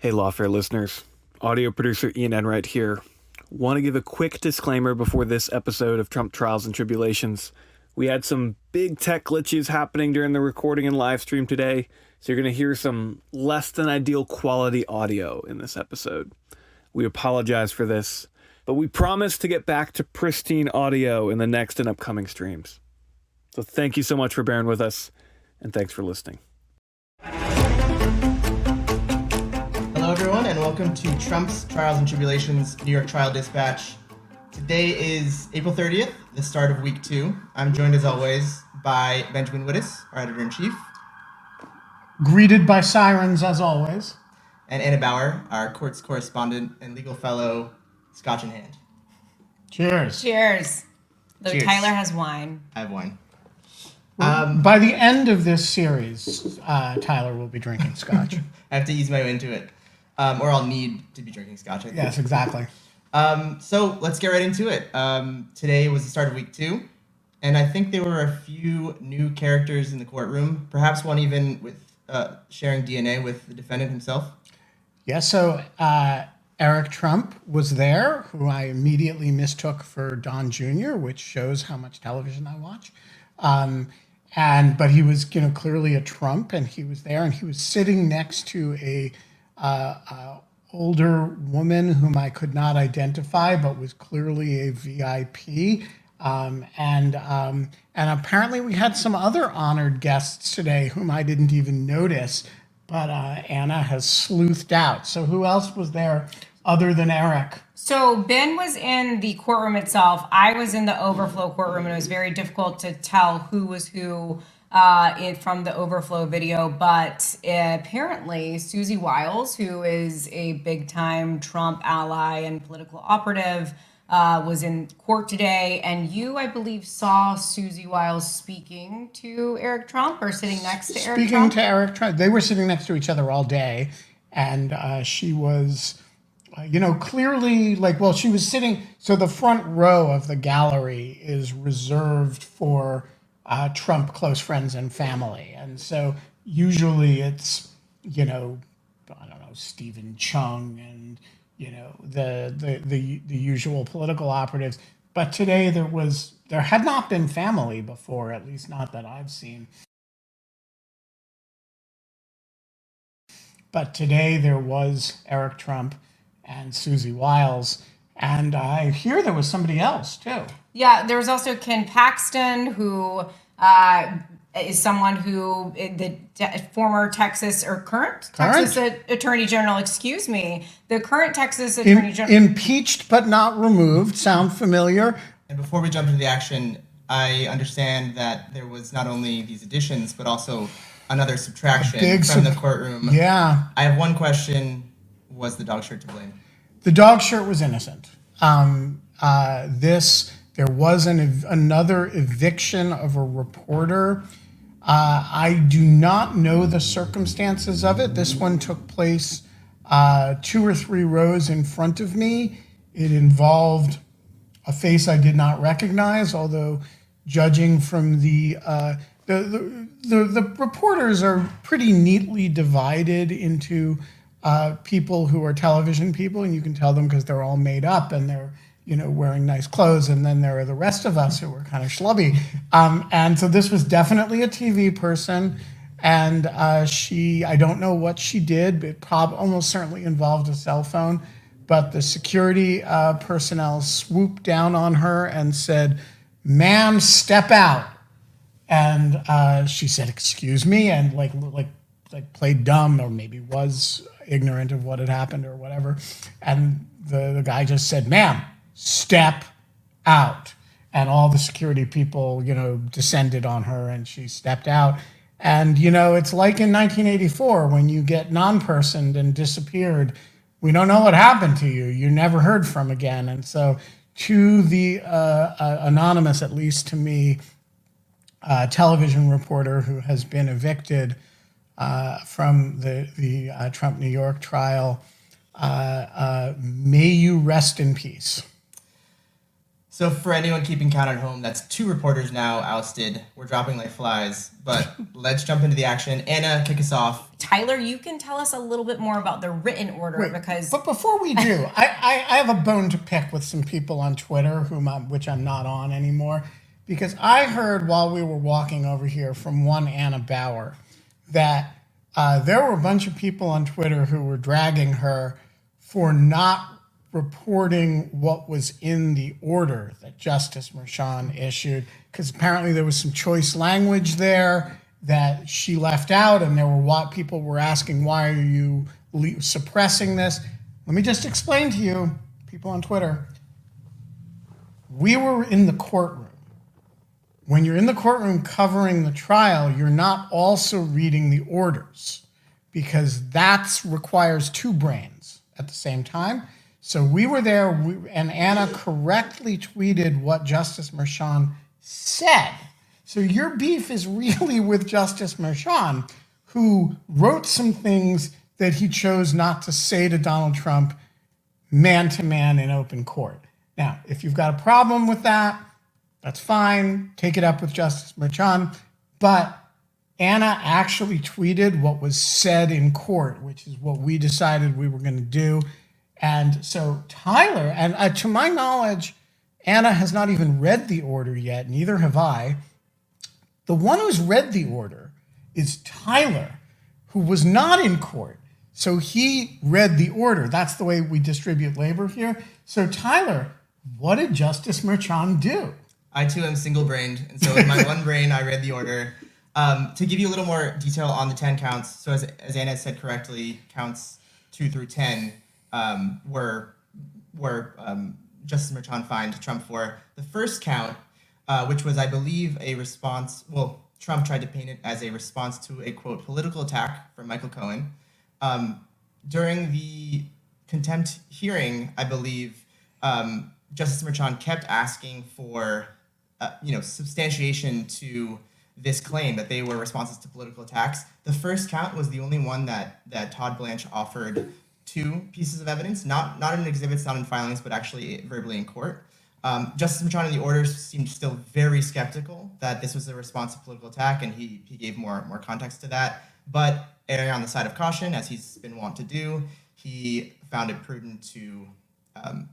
Hey, Lawfare listeners. Audio producer Ian Enright here. Want to give a quick disclaimer before this episode of Trump Trials and Tribulations. We had some big tech glitches happening during the recording and live stream today, so you're going to hear some less than ideal quality audio in this episode. We apologize for this, but we promise to get back to pristine audio in the next and upcoming streams. So thank you so much for bearing with us, and thanks for listening. Hello, everyone, and welcome to Trump's Trials and Tribulations New York Trial Dispatch. Today is April 30th, the start of week 2. I'm joined, as always, by Benjamin Wittes, our editor-in-chief. Greeted by sirens, as always. And Anna Bauer, our courts correspondent and legal fellow, scotch in hand. Cheers. Cheers. Though Cheers. Tyler has wine. I have wine. By the end of this series, Tyler will be drinking scotch. I have to ease my way into it. Or I'll need to be drinking scotch, I think. Yes, exactly. So let's get right into it. Today was the start of week 2, and I think there were a few new characters in the courtroom, perhaps one even with sharing DNA with the defendant himself. Yeah, so Eric Trump was there, who I immediately mistook for Don Jr., which shows how much television I watch. But he was, clearly a Trump, and he was there, and he was sitting next to a older woman whom I could not identify, but was clearly a VIP. And apparently we had some other honored guests today whom I didn't even notice, but Anna has sleuthed out. So who else was there other than Eric? So Ben was in the courtroom itself. I was in the overflow courtroom, and it was very difficult to tell who was who from the overflow video. But apparently Susie Wiles, who is a big-time Trump ally and political operative, was in court today. And you, I believe, saw Susie Wiles speaking to Eric Trump or sitting next to Eric Trump? Speaking to Eric Trump. They were sitting next to each other all day. And she was... clearly, she was sitting, so the front row of the gallery is reserved for Trump close friends and family. And so usually it's, Stephen Chung and, the usual political operatives. But today there had not been family before, at least not that I've seen. But today there was Eric Trump and Susie Wiles, and I hear there was somebody else too. Yeah, there was also Ken Paxton, who is someone who the former Texas or current Texas Attorney General. Excuse me, the current Texas Attorney General, impeached but not removed. Sound familiar? And before we jump into the action, I understand that there was not only these additions, but also another subtraction from the courtroom. Yeah. I have one question. Was the dog shirt to blame? The dog shirt was innocent. There was another eviction of a reporter. I do not know the circumstances of it. This one took place 2 or 3 rows in front of me. It involved a face I did not recognize, although judging from the reporters are pretty neatly divided into people who are television people, and you can tell them because they're all made up and they're, wearing nice clothes. And then there are the rest of us who were kind of schlubby. And so this was definitely a TV person. And I don't know what she did, but it almost certainly involved a cell phone. But the security personnel swooped down on her and said, "Ma'am, step out." And she said, "Excuse me," and like played dumb, or maybe was ignorant of what had happened or whatever. And the guy just said, "Ma'am, step out." And all the security people, descended on her, and she stepped out. And, it's like in 1984 when you get non-personed and disappeared. We don't know what happened to you. You're never heard from again. And so to the anonymous, at least to me, television reporter who has been evicted from the Trump New York trial, may you rest in peace. So for anyone keeping count at home, that's 2 reporters now ousted. We're dropping like flies, but let's jump into the action. Anna, kick us off. Tyler, you can tell us a little bit more about the written order because But before we do, I have a bone to pick with some people on Twitter, which I'm not on anymore, because I heard while we were walking over here from one Anna Bauer that there were a bunch of people on Twitter who were dragging her for not reporting what was in the order that Justice Merchan issued, because apparently there was some choice language there that she left out, and there were people were asking, why are you suppressing this? Let me just explain to you, people on Twitter, we were in the courtroom. When you're in the courtroom covering the trial, you're not also reading the orders, because that requires 2 brains at the same time. So we were there, and Anna correctly tweeted what Justice Merchan said. So your beef is really with Justice Merchan, who wrote some things that he chose not to say to Donald Trump man-to-man in open court. Now, if you've got a problem with that, that's fine. Take it up with Justice Merchan. But Anna actually tweeted what was said in court, which is what we decided we were going to do. And so Tyler, and to my knowledge, Anna has not even read the order yet, neither have I. The one who's read the order is Tyler, who was not in court. So he read the order. That's the way we distribute labor here. So Tyler, what did Justice Merchan do? I too am single-brained, and so in my one brain, I read the order. To give you a little more detail on the 10 counts, so as Anna said correctly, counts 2 through 10 were Justice Merchan fined Trump for. The first count, which was, I believe, a response, well, Trump tried to paint it as a response to a, quote, political attack from Michael Cohen. During the contempt hearing, I believe, Justice Merchan kept asking for, substantiation to this claim that they were responses to political attacks. The first count was the only one that Todd Blanche offered 2 pieces of evidence, not in exhibits, not in filings, but actually verbally in court. Justice Merchan in the orders seemed still very skeptical that this was a response to political attack, and he gave more context to that. But erring on the side of caution, as he's been wont to do, he found it prudent to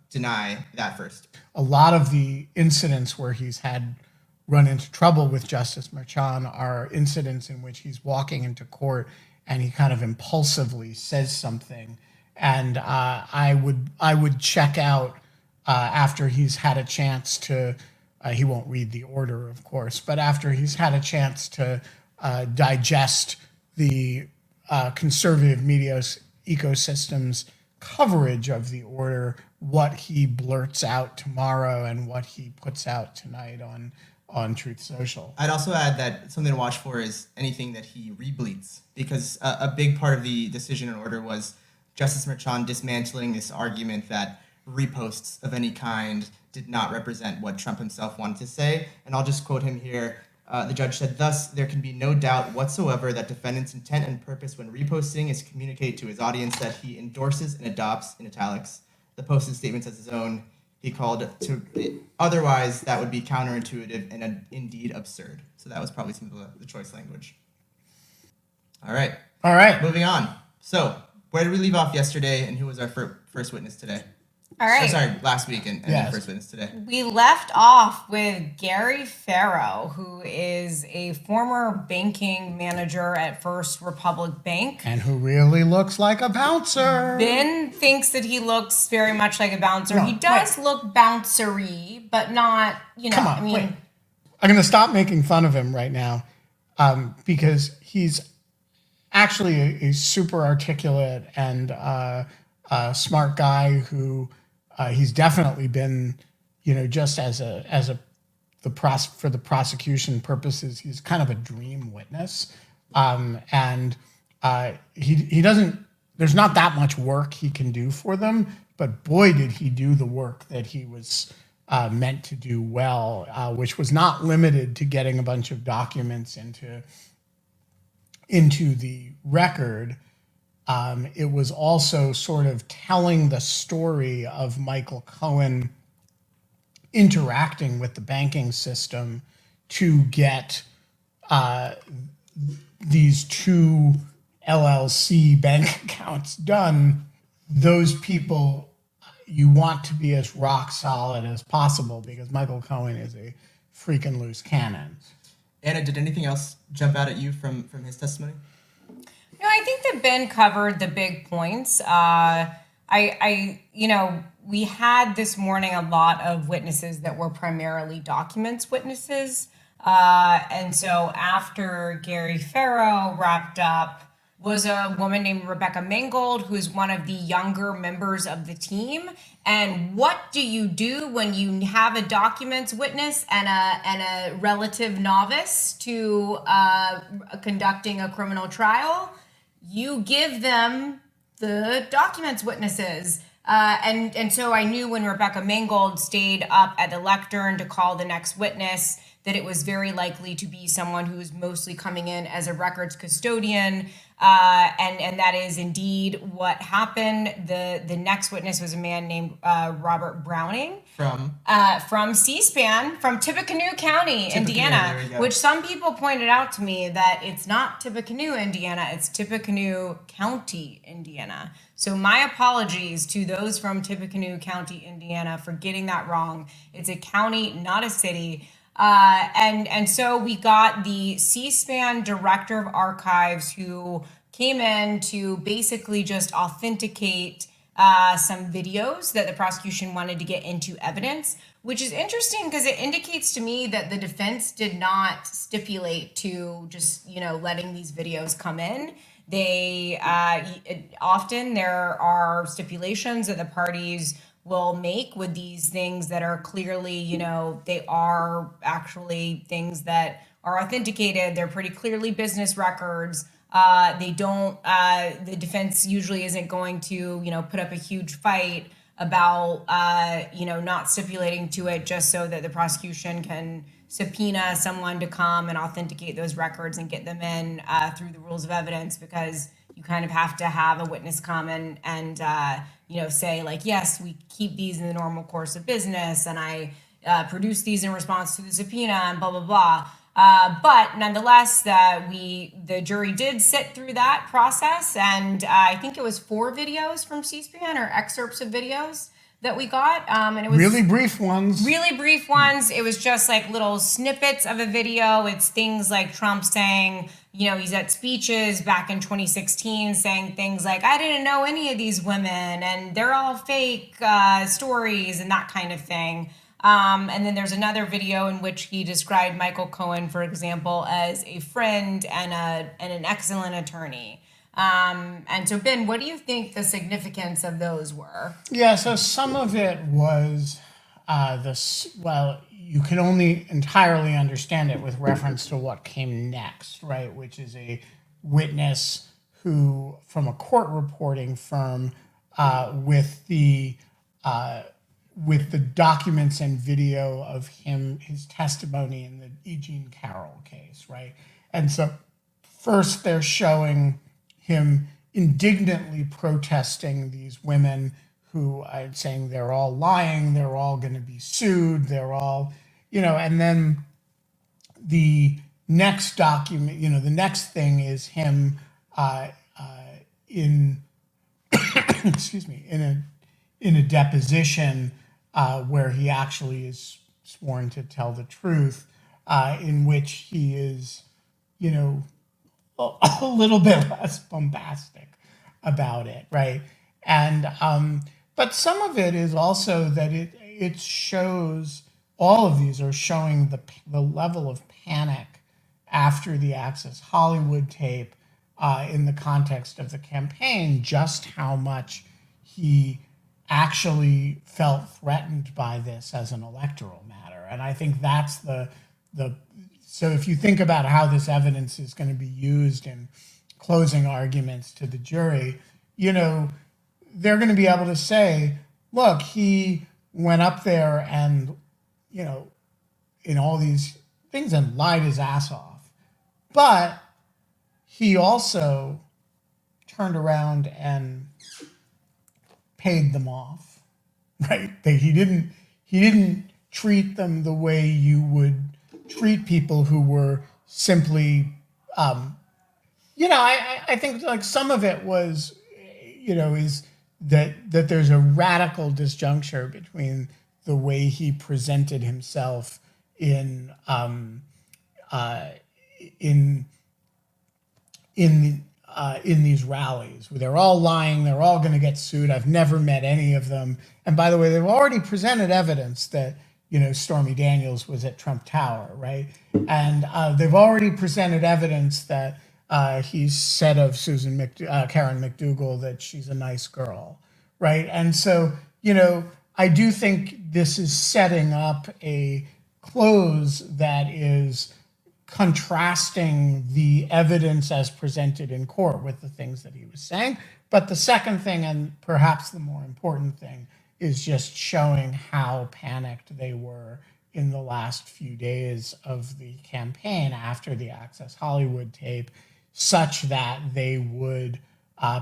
deny that first. A lot of the incidents where he's had run into trouble with Justice Merchan are incidents in which he's walking into court and he kind of impulsively says something. And I would check out after he's had a chance to, he won't read the order, of course, but after he's had a chance to digest the conservative media ecosystem's coverage of the order, what he blurts out tomorrow and what he puts out tonight on Truth Social. I'd also add that something to watch for is anything that he rebleeds, because a big part of the decision and order was Justice Merchan dismantling this argument that reposts of any kind did not represent what Trump himself wanted to say. And I'll just quote him here. The judge said, "Thus, there can be no doubt whatsoever that defendant's intent and purpose when reposting is to communicate to his audience that he endorses and adopts," in italics, "the posted statements as his own. He called to otherwise that would be counterintuitive and indeed absurd." So that was probably some of the choice language. All right. Moving on. So where did we leave off yesterday, and who was our first witness today? All right. Sorry, last week and Yes. the first witness today. We left off with Gary Farrow, who is a former banking manager at First Republic Bank. And who really looks like a bouncer. Ben thinks that he looks very much like a bouncer. No, He does look bouncery, but not, Come on, wait. I'm going to stop making fun of him right now because he's actually a super articulate and smart guy who he's definitely been, just for the prosecution purposes, he's kind of a dream witness. And he doesn't, there's not that much work he can do for them, but boy, did he do the work that he was meant to do well, which was not limited to getting a bunch of documents into the record. It was also sort of telling the story of Michael Cohen interacting with the banking system to get these two LLC bank accounts done, those people, you want to be as rock solid as possible because Michael Cohen is a freaking loose cannon. Anna, did anything else jump out at you from his testimony? No, I think that Ben covered the big points. We had this morning a lot of witnesses that were primarily documents witnesses. And so after Gary Farrow wrapped up, was a woman named Rebecca Mangold, who's one of the younger members of the team. And what do you do when you have a documents witness and a relative novice to conducting a criminal trial? You give them the documents witnesses. And so I knew when Rebecca Mangold stayed up at the lectern to call the next witness that it was very likely to be someone who was mostly coming in as a records custodian. And that is indeed what happened. The next witness was a man named Robert Browning from C-SPAN, from Tippecanoe County, Indiana, which some people pointed out to me that it's not Tippecanoe, Indiana, it's Tippecanoe County, Indiana. So my apologies to those from Tippecanoe County, Indiana for getting that wrong. It's a county, not a city. And so we got the C-SPAN director of archives who came in to basically just authenticate some videos that the prosecution wanted to get into evidence, which is interesting because it indicates to me that the defense did not stipulate to just, letting these videos come in. They often there are stipulations that the parties will make with these things that are clearly, they are actually things that are authenticated. They're pretty clearly business records. They don't, the defense usually isn't going to, put up a huge fight about, not stipulating to it just so that the prosecution can subpoena someone to come and authenticate those records and get them in through the rules of evidence, because you kind of have to have a witness come and say like, yes, we keep these in the normal course of business, and I produce these in response to the subpoena, and blah, blah, blah. But nonetheless, the jury did sit through that process, and I think it was 4 videos from C-SPAN, or excerpts of videos that we got, and it was really brief ones. It was just like little snippets of a video. It's things like Trump saying, he's at speeches back in 2016 saying things like, I didn't know any of these women and they're all fake stories and that kind of thing. And then there's another video in which he described Michael Cohen, for example, as a friend and an excellent attorney. And so, Ben, what do you think the significance of those were? Yeah, so some of it was you can only entirely understand it with reference to what came next, right? Which is a witness who, from a court reporting firm, with the documents and video of his testimony in the E. Jean Carroll case, right? And so first they're showing him indignantly protesting these women who are saying they're all lying, they're all going to be sued, they're all, and then the next document, the next thing is him in in a deposition where he actually is sworn to tell the truth, in which he is, a little bit less bombastic about it, right? And but some of it is also that it shows, all of these are showing the level of panic after the Access Hollywood tape in the context of the campaign, just how much he actually felt threatened by this as an electoral matter. And I think that's so if you think about how this evidence is going to be used in closing arguments to the jury, they're going to be able to say, look, he went up there and, in all these things and lied his ass off. But he also turned around and paid them off, right? He didn't treat them the way you would treat people who were simply, I think like some of it was, is that there's a radical disjuncture between the way he presented himself in in in these rallies where they're all lying, they're all going to get sued. I've never met any of them. And by the way, they've already presented evidence that Stormy Daniels was at Trump Tower, right? And they've already presented evidence that he's said of Karen McDougal that she's a nice girl, right? And so I do think this is setting up a close that is contrasting the evidence as presented in court with the things that he was saying. But the second thing, and perhaps the more important thing, is just showing how panicked they were in the last few days of the campaign after the Access Hollywood tape, such that they would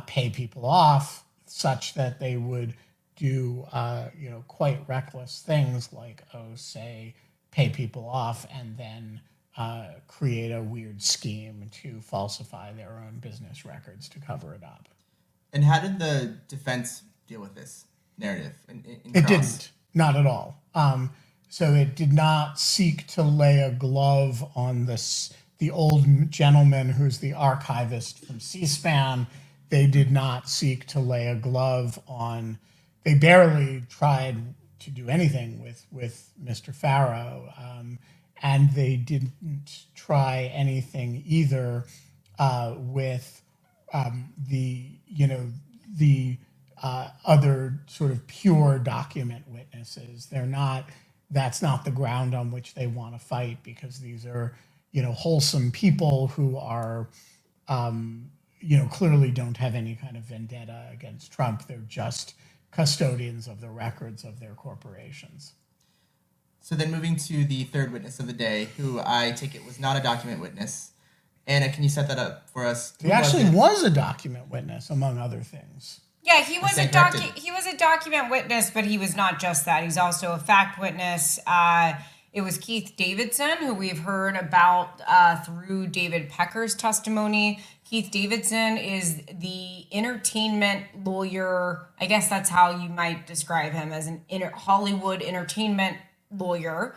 pay people off, such that they would do quite reckless things like, say, pay people off and then create a weird scheme to falsify their own business records to cover it up. And how did the defense deal with this narrative? It didn't, not at all. So it did not seek to lay a glove on the old gentleman who's the archivist from C-SPAN. They did not seek to lay a glove on. They barely tried to do anything with Mr. Farrow. And they didn't try anything either with the other sort of pure document witnesses. That's not the ground on which they want to fight, because these are wholesome people who are clearly don't have any kind of vendetta against Trump. They're just custodians of the records of their corporations. So then moving to the third witness of the day, who I take it was not a document witness. Anna, can you set that up for us? He actually was a document witness, among other things. Yeah, he was a document witness, but he was not just that. He's also a fact witness. It was Keith Davidson, who we've heard about through David Pecker's testimony. Keith Davidson is the entertainment lawyer. I guess that's how you might describe him, as an Hollywood entertainment lawyer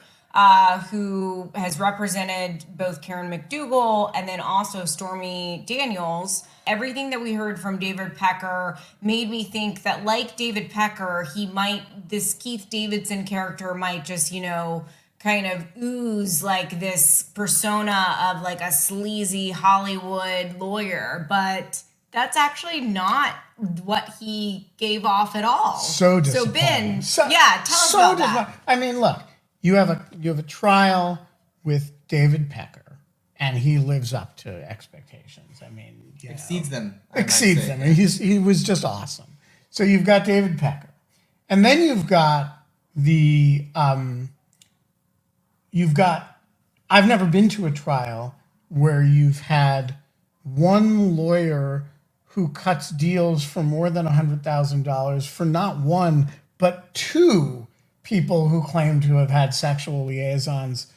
who has represented both Karen McDougal and then also Stormy Daniels. Everything that we heard from David Pecker made me think that, like David Pecker, this Keith Davidson character might just, kind of ooze like this persona of like a sleazy Hollywood lawyer, but that's actually not what he gave off at all. So disappointing. Ben, tell us about that. I mean, look, you have a trial with David Pecker, and he lives up to expectations. I mean, exceeds them. Exceeds them. And he was just awesome. So you've got David Pecker, and then you've got I've never been to a trial where you've had one lawyer who cuts deals for more than $100,000 for not one, but two people who claim to have had sexual liaisons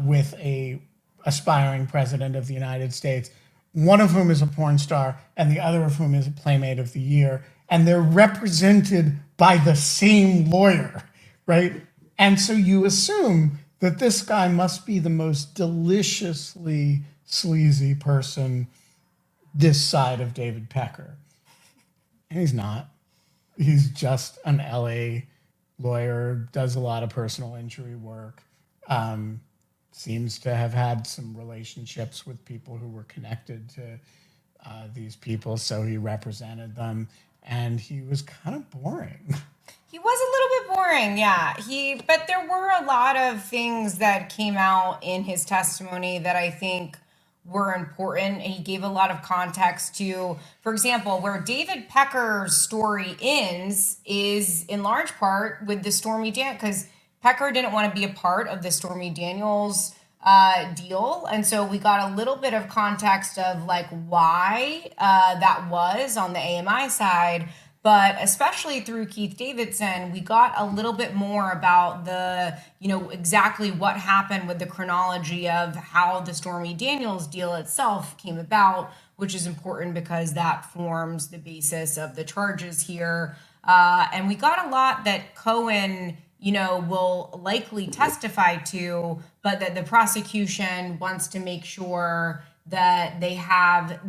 with a aspiring president of the United States, one of whom is a porn star and the other of whom is a Playmate of the Year. And they're represented by the same lawyer, right? And so you assume that this guy must be the most deliciously sleazy person this side of David Pecker. And he's not. He's just an LA lawyer, does a lot of personal injury work, seems to have had some relationships with people who were connected to these people, so he represented them, and he was kind of boring. He was a little bit boring, yeah. But there were a lot of things that came out in his testimony that I think were important. And he gave a lot of context to, for example, where David Pecker's story ends is in large part with the Stormy Daniels, because Pecker didn't want to be a part of the Stormy Daniels deal. And so we got a little bit of context of like why that was on the AMI side. But especially through Keith Davidson, we got a little bit more about the, exactly what happened with the chronology of how the Stormy Daniels deal itself came about, which is important because that forms the basis of the charges here. And we got a lot that Cohen, will likely testify to, but that the prosecution wants to make sure that they have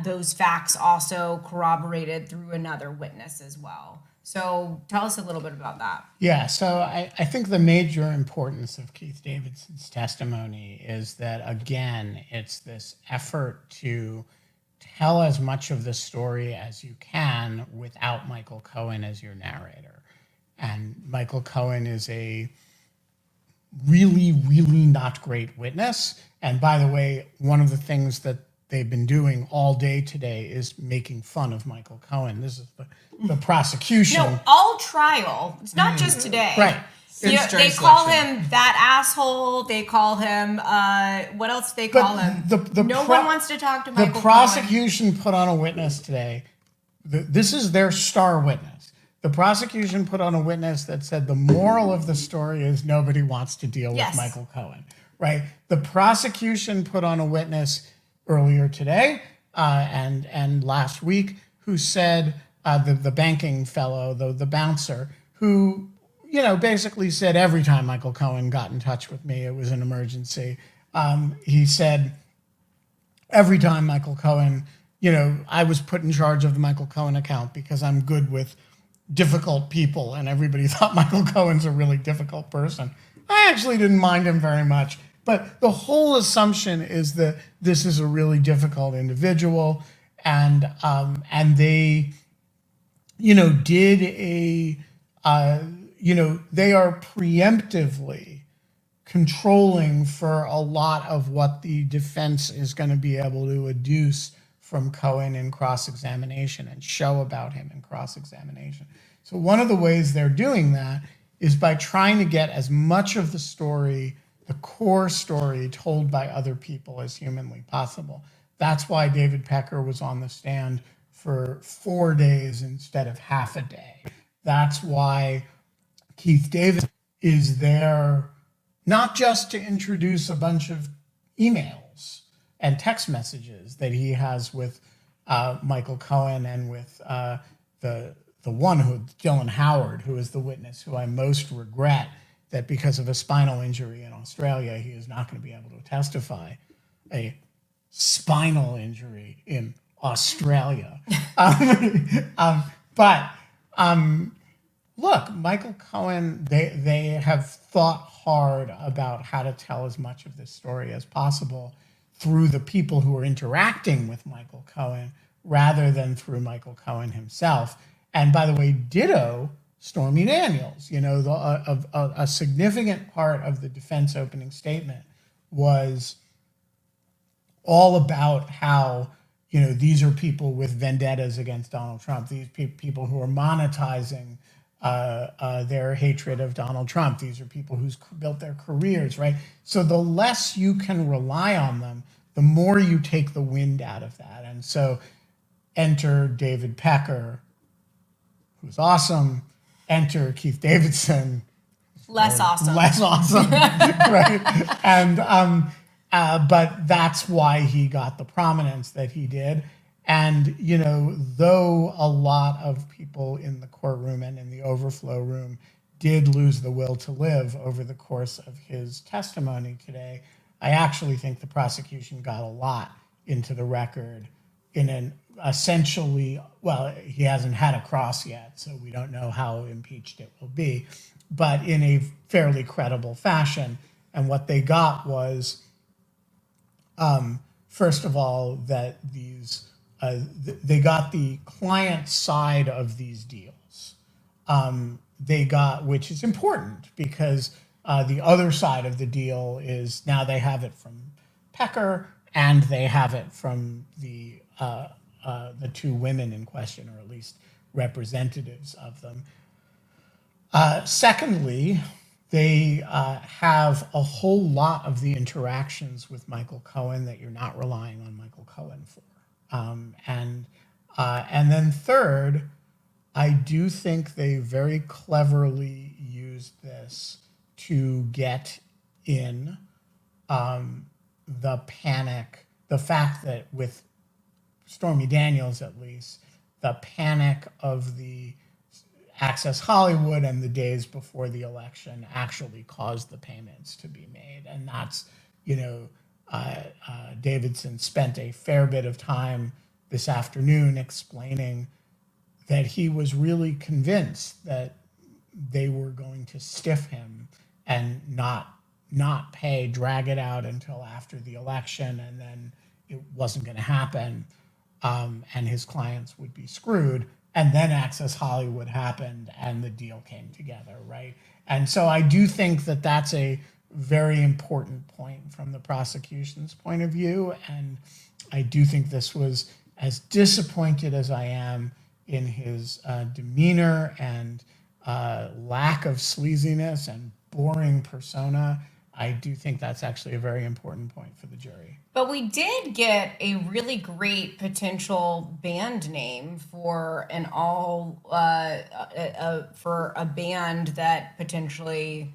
those facts also corroborated through another witness as well. So tell us a little bit about that. Yeah, so I think the major importance of Keith Davidson's testimony is that, again, it's this effort to tell as much of the story as you can without Michael Cohen as your narrator. And Michael Cohen is a really, really not great witness. And by the way, one of the things that they've been doing all day today is making fun of Michael Cohen. This is the prosecution. No, all trial. It's not just today. Right. They call him that asshole. They call him, what else do they call him? No one wants to talk to Michael Cohen. The prosecution put on a witness today. This is their star witness. The prosecution put on a witness that said the moral of the story is nobody wants to deal with Michael Cohen, right? The prosecution put on a witness earlier today and last week who said, the banking fellow, the bouncer, who, basically said every time Michael Cohen got in touch with me, it was an emergency. He said every time Michael Cohen, I was put in charge of the Michael Cohen account because I'm good with difficult people, and everybody thought Michael Cohen's a really difficult person. I actually didn't mind him very much, but the whole assumption is that this is a really difficult individual, and they, did a, they are preemptively controlling for a lot of what the defense is going to be able to adduce from Cohen in cross-examination and show about him in cross-examination. So one of the ways they're doing that is by trying to get as much of the story, the core story, told by other people as humanly possible. That's why David Pecker was on the stand for 4 days instead of half a day. That's why Keith Davidson is there not just to introduce a bunch of emails and text messages that he has with Michael Cohen and with the one Dylan Howard, who is the witness who I most regret that because of a spinal injury in Australia, he is not going to be able to testify. A spinal injury in Australia. Look, Michael Cohen, they have thought hard about how to tell as much of this story as possible through the people who are interacting with Michael Cohen rather than through Michael Cohen himself. And by the way, ditto Stormy Daniels. A significant part of the defense opening statement was all about how, these are people with vendettas against Donald Trump. These people who are monetizing their hatred of Donald Trump. These are people who's built their careers, right? So the less you can rely on them, the more you take the wind out of that. And so enter David Pecker, who's awesome. Enter Keith Davidson. Less awesome, right? And but that's why he got the prominence that he did. And, though a lot of people in the courtroom and in the overflow room did lose the will to live over the course of his testimony today, I actually think the prosecution got a lot into the record in an essentially, well, he hasn't had a cross yet, so we don't know how impeached it will be, but in a fairly credible fashion. And what they got was, first of all, that they got the client side of these deals. They got, which is important because the other side of the deal is now they have it from Pecker and they have it from the two women in question, or at least representatives of them. Secondly, they have a whole lot of the interactions with Michael Cohen that you're not relying on Michael Cohen for. And then third, I do think they very cleverly used this to get in the panic, the fact that with Stormy Daniels at least, the panic of the Access Hollywood and the days before the election actually caused the payments to be made. And that's, Davidson spent a fair bit of time this afternoon explaining that he was really convinced that they were going to stiff him and not pay, drag it out until after the election, and then it wasn't going to happen, and his clients would be screwed. And then Access Hollywood happened, and the deal came together, right? And so I do think that that's a very important point from the prosecution's point of view, and I do think this was, as disappointed as I am in his demeanor and lack of sleaziness and boring persona, I do think that's actually a very important point for the jury. But we did get a really great potential band name for an for a band that potentially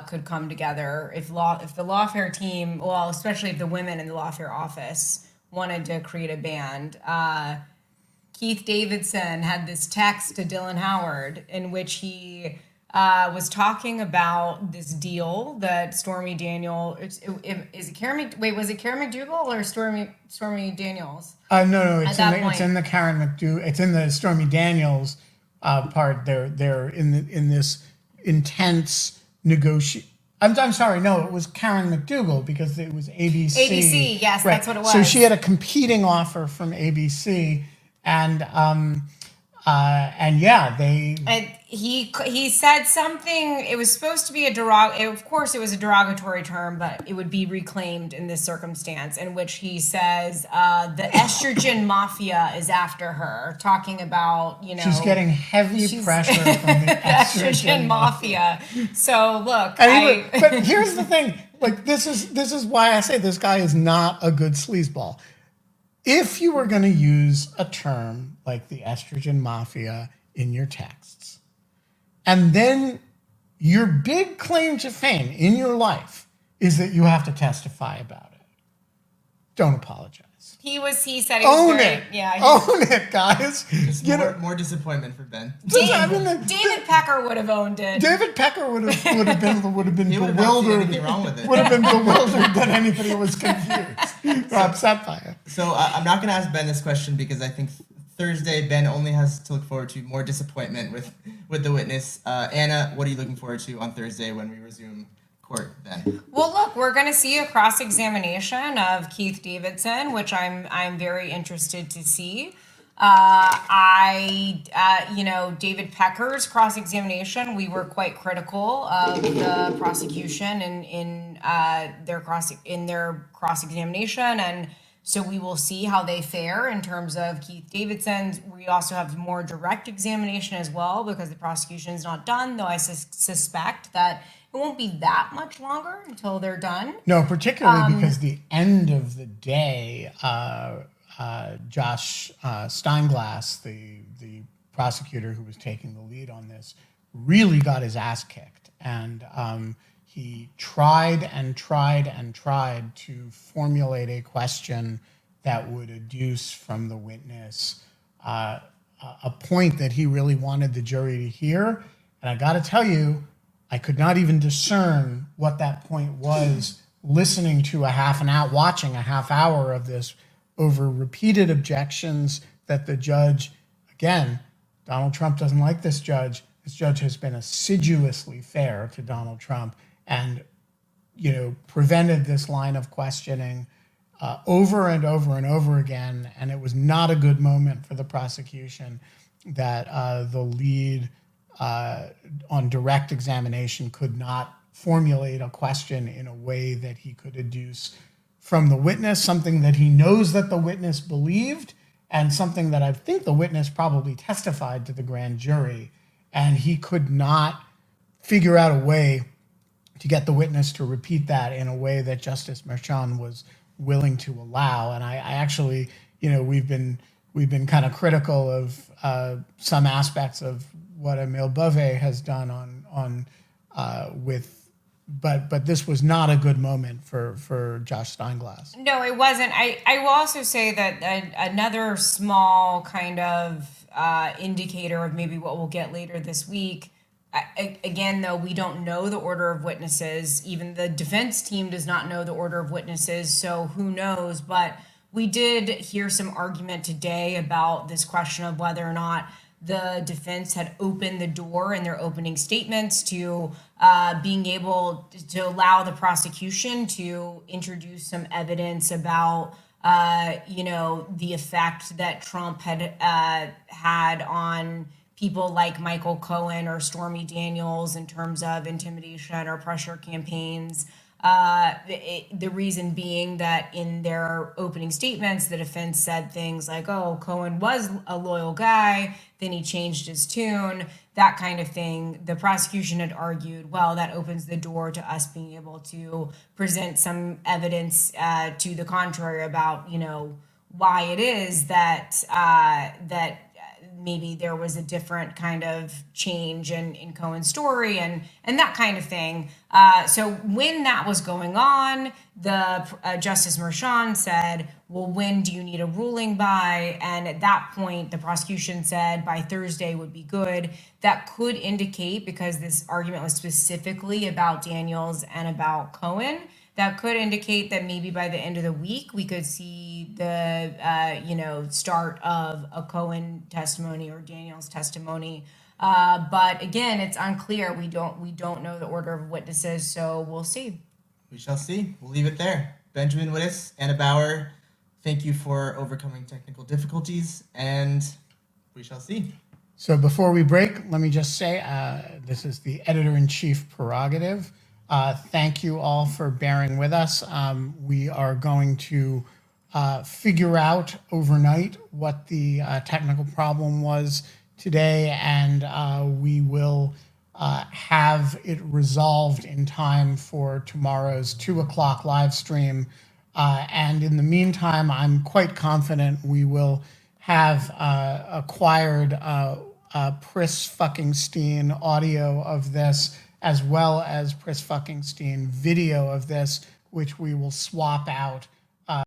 could come together if the lawfare team, well, especially if the women in the lawfare office wanted to create a band. Keith Davidson had this text to Dylan Howard in which he was talking about this deal that Stormy Daniels, was it Karen McDougal or Stormy Daniels? No, it's in the Karen McDougal. It's in the Stormy Daniels part. They're in this intense negotiation. I'm sorry. No, it was Karen McDougal because it was ABC. ABC, yes, right. That's what it was. So she had a competing offer from ABC, and he said something. It was supposed to be of course it was a derogatory term, but it would be reclaimed in this circumstance, in which he says the estrogen mafia is after her, talking about, she's getting heavy pressure from the estrogen mafia. So look, but here's the thing, like this is why I say this guy is not a good sleazeball. If you were going to use a term like the estrogen mafia in your texts, and then your big claim to fame in your life is that you have to testify about it, don't apologize. He said he was very, own it, guys. Just more disappointment for Ben. David Pecker would have owned it. David Pecker would have been bewildered. Wrong with it. Would have been bewildered that anybody was confused or upset by it. So I'm not going to ask Ben this question because I think Thursday Ben only has to look forward to more disappointment with the witness. Anna, what are you looking forward to on Thursday when we resume court then? Well, look, we're going to see a cross-examination of Keith Davidson, which I'm very interested to see. David Pecker's cross-examination, we were quite critical of the prosecution in their cross-examination, and so we will see how they fare in terms of Keith Davidson's. We also have more direct examination as well because the prosecution is not done, though I suspect that it won't be that much longer until they're done. No, particularly because the end of the day, Josh Steinglass, the prosecutor who was taking the lead on this, really got his ass kicked. And he tried to formulate a question that would adduce from the witness a point that he really wanted the jury to hear. And I got to tell you, I could not even discern what that point was listening to watching a half hour of this over repeated objections that the judge, again, Donald Trump doesn't like this judge. This judge has been assiduously fair to Donald Trump and, prevented this line of questioning over and over and over again. And it was not a good moment for the prosecution that the lead on direct examination could not formulate a question in a way that he could adduce from the witness, something that he knows that the witness believed, and something that I think the witness probably testified to the grand jury. And he could not figure out a way to get the witness to repeat that in a way that Justice Merchan was willing to allow. And I actually, we've been we've been kind of critical of some aspects of what Emile Beauvais has done but this was not a good moment for Josh Steinglass. No, it wasn't. I will also say that another small kind of indicator of maybe what we'll get later this week. Again, though, we don't know the order of witnesses. Even the defense team does not know the order of witnesses. So who knows? But we did hear some argument today about this question of whether or not the defense had opened the door in their opening statements to being able to allow the prosecution to introduce some evidence about, the effect that Trump had had on people like Michael Cohen or Stormy Daniels in terms of intimidation or pressure campaigns. The reason being that in their opening statements, the defense said things like, oh, Cohen was a loyal guy, then he changed his tune, that kind of thing. The prosecution had argued, well, that opens the door to us being able to present some evidence to the contrary about, why it is that maybe there was a different kind of change in Cohen's story and that kind of thing. So when that was going on, the Justice Merchan said, well, when do you need a ruling by? And at that point, the prosecution said by Thursday would be good. That could indicate, because this argument was specifically about Daniels and about Cohen, that could indicate that maybe by the end of the week we could see the start of a Cohen testimony or Daniels testimony. But again, it's unclear. We don't know the order of witnesses, so we'll see. We shall see. We'll leave it there. Benjamin Wittes, Anna Bauer, thank you for overcoming technical difficulties, and we shall see. So before we break, let me just say this is the editor-in-chief prerogative. Thank you all for bearing with us. We are going to figure out overnight what the technical problem was today, and we will have it resolved in time for tomorrow's 2:00 live stream. And in the meantime, I'm quite confident we will have acquired Pris fucking Steen audio of this, as well as Pris fucking Steen video of this, which we will swap out